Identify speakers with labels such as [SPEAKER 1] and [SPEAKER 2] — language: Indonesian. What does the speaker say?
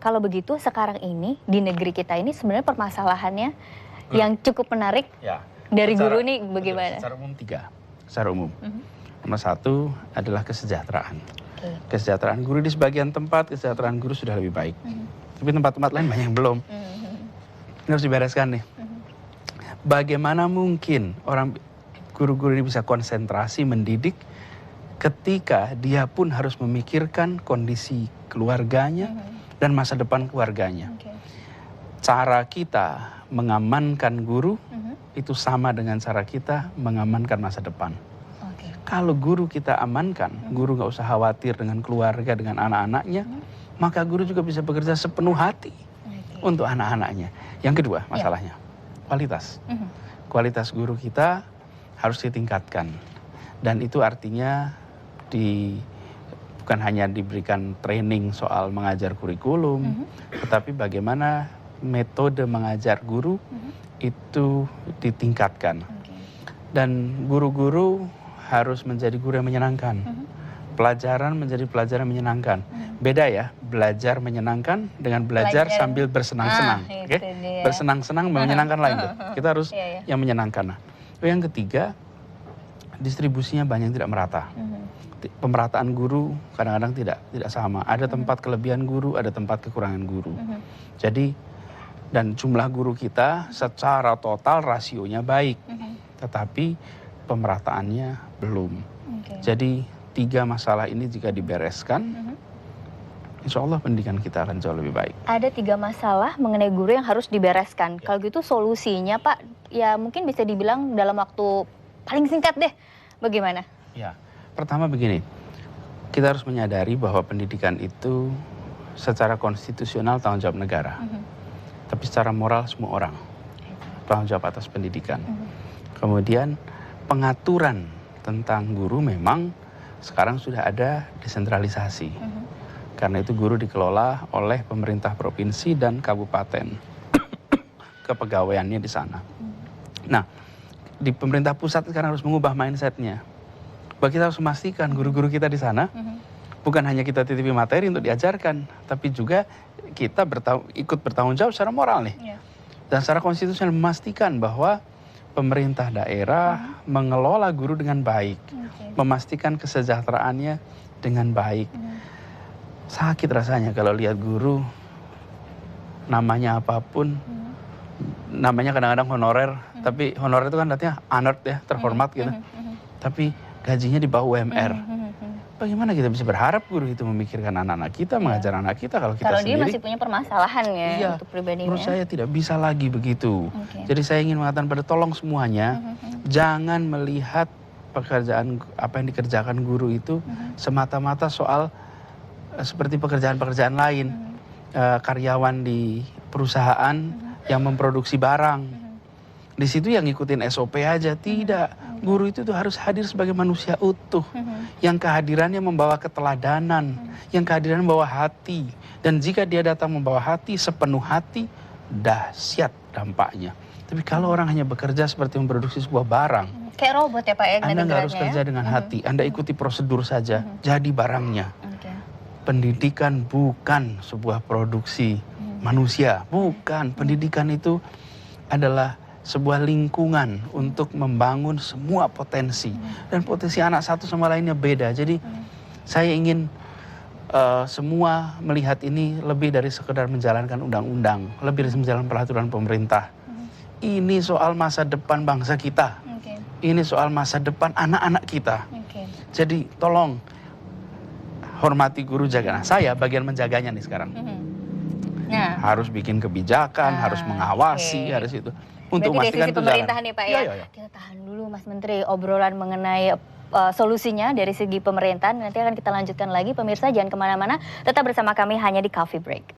[SPEAKER 1] kalau begitu sekarang ini di negeri kita ini sebenarnya permasalahannya yang cukup menarik dari guru nih bagaimana?
[SPEAKER 2] Secara umum tiga. Secara umum. Nomor satu adalah kesejahteraan. Kesejahteraan guru di sebagian tempat, kesejahteraan guru sudah lebih baik. Tapi tempat-tempat lain banyak yang belum. Ini harus dibereskan nih. Bagaimana mungkin guru-guru ini bisa konsentrasi mendidik ketika dia pun harus memikirkan kondisi keluarganya dan masa depan keluarganya. Cara kita mengamankan guru itu sama dengan cara kita mengamankan masa depan. Kalau guru kita amankan, guru nggak usah khawatir dengan keluarga, dengan anak-anaknya, maka guru juga bisa bekerja sepenuh hati untuk anak-anaknya. Yang kedua masalahnya, kualitas. Kualitas guru kita harus ditingkatkan. Dan itu artinya bukan hanya diberikan training soal mengajar kurikulum, tetapi bagaimana metode mengajar guru itu ditingkatkan. Dan guru-guru harus menjadi guru yang menyenangkan. Pelajaran menjadi pelajaran yang menyenangkan. Beda ya, belajar menyenangkan dengan belajar sambil bersenang-senang. Bersenang-senang menyenangkan lain tuh. Kita harus yang menyenangkan. Nah, yang ketiga, distribusinya banyak yang tidak merata. Pemerataan guru kadang-kadang tidak sama. Ada tempat kelebihan guru, ada tempat kekurangan guru. Jadi, dan jumlah guru kita secara total rasionya baik. Tetapi pemerataannya belum. Jadi 3 masalah ini jika dibereskan, insya Allah pendidikan kita akan jauh lebih baik.
[SPEAKER 1] Ada 3 masalah mengenai guru yang harus dibereskan. Kalau gitu solusinya Pak, ya mungkin bisa dibilang dalam waktu paling singkat deh. Bagaimana?
[SPEAKER 2] Ya, pertama begini, kita harus menyadari bahwa pendidikan itu secara konstitusional tanggung jawab negara. Tapi secara moral semua orang tanggung jawab atas pendidikan. Kemudian pengaturan tentang guru memang sekarang sudah ada desentralisasi. Karena itu guru dikelola oleh pemerintah provinsi dan kabupaten. Kepegawaiannya di sana. Nah, di pemerintah pusat sekarang harus mengubah mindsetnya. Bahwa kita harus memastikan guru-guru kita di sana, bukan hanya kita titipi materi untuk diajarkan, tapi juga kita ikut bertanggung jawab secara moral nih. Dan secara konstitusional memastikan bahwa pemerintah daerah mengelola guru dengan baik, memastikan kesejahteraannya dengan baik. Sakit rasanya kalau lihat guru namanya apapun, namanya kadang-kadang honorer, tapi honorer itu kan artinya honored ya, terhormat gitu. Tapi gajinya di bawah UMR. Bagaimana kita bisa berharap guru itu memikirkan anak-anak kita, mengajar anak kita kalau kita sendiri?
[SPEAKER 1] Kalau dia masih punya permasalahan ya untuk pribadinya.
[SPEAKER 2] Menurut saya tidak bisa lagi begitu. Jadi saya ingin mengatakan pada tolong semuanya, jangan melihat pekerjaan apa yang dikerjakan guru itu semata-mata soal seperti pekerjaan-pekerjaan lain, karyawan di perusahaan yang memproduksi barang. Di situ yang ngikutin SOP aja, tidak. Guru itu tuh harus hadir sebagai manusia utuh. Yang kehadirannya membawa keteladanan, yang kehadirannya membawa hati. Dan jika dia datang membawa hati, sepenuh hati, dahsyat dampaknya. Tapi kalau orang hanya bekerja seperti memproduksi sebuah barang,
[SPEAKER 1] kayak robot ya Pak ya?
[SPEAKER 2] Anda nggak harus kerja dengan hati, Anda ikuti prosedur saja, jadi barangnya. Pendidikan bukan sebuah produksi manusia, bukan. Pendidikan itu adalah sebuah lingkungan untuk membangun semua potensi. Dan potensi anak satu sama lainnya beda. Jadi saya ingin semua melihat ini lebih dari sekedar menjalankan undang-undang, lebih dari menjalankan peraturan pemerintah. Ini soal masa depan bangsa kita. Ini soal masa depan anak-anak kita. Jadi tolong hormati guru, jaga. Nah, saya bagian menjaganya nih sekarang. Harus bikin kebijakan, harus mengawasi, harus itu. Untuk
[SPEAKER 1] berarti dari sisi pemerintahan nih Pak ya?
[SPEAKER 2] Kita
[SPEAKER 1] tahan dulu Mas Menteri obrolan mengenai solusinya dari segi pemerintahan. Nanti akan kita lanjutkan lagi. Pemirsa jangan kemana-mana, tetap bersama kami hanya di Coffee Break.